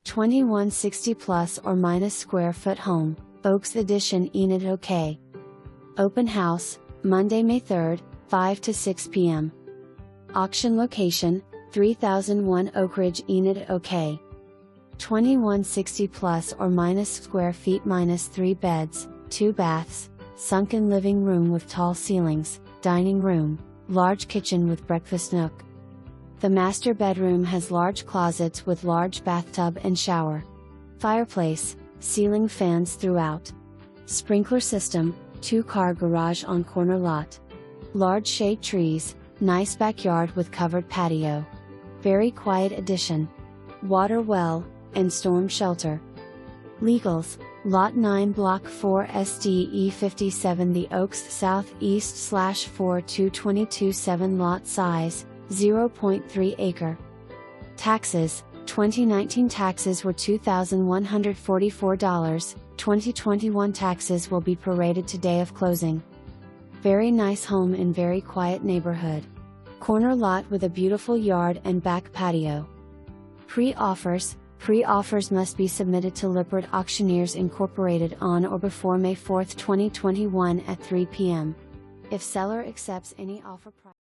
2160 plus or minus square foot home, Oaks Edition Enid. OK. Open house, Monday, May 3rd, 5 to 6 p.m. Auction location, 3001 Oakridge Enid. OK. 2160 plus or minus square feet minus 3 beds, 2 baths, sunken living room with tall ceilings, dining room, large kitchen with breakfast nook. The master bedroom has large closets with large bathtub and shower. Fireplace, ceiling fans throughout. Sprinkler system, 2-car garage on corner lot. Large shade trees, nice backyard with covered patio. Very quiet addition. Water well, and storm shelter. Legals, Lot 9 Block 4 SDE 57 The Oaks Southeast/42227 Lot size, 0.3 acre. Taxes, 2019 taxes were $2,144, 2021 taxes will be prorated to day of closing. Very nice home in very quiet neighborhood. Corner lot with a beautiful yard and back patio. Pre-offers must be submitted to Lippard Auctioneers Incorporated on or before May 4, 2021 at 3 p.m. If seller accepts any offer price.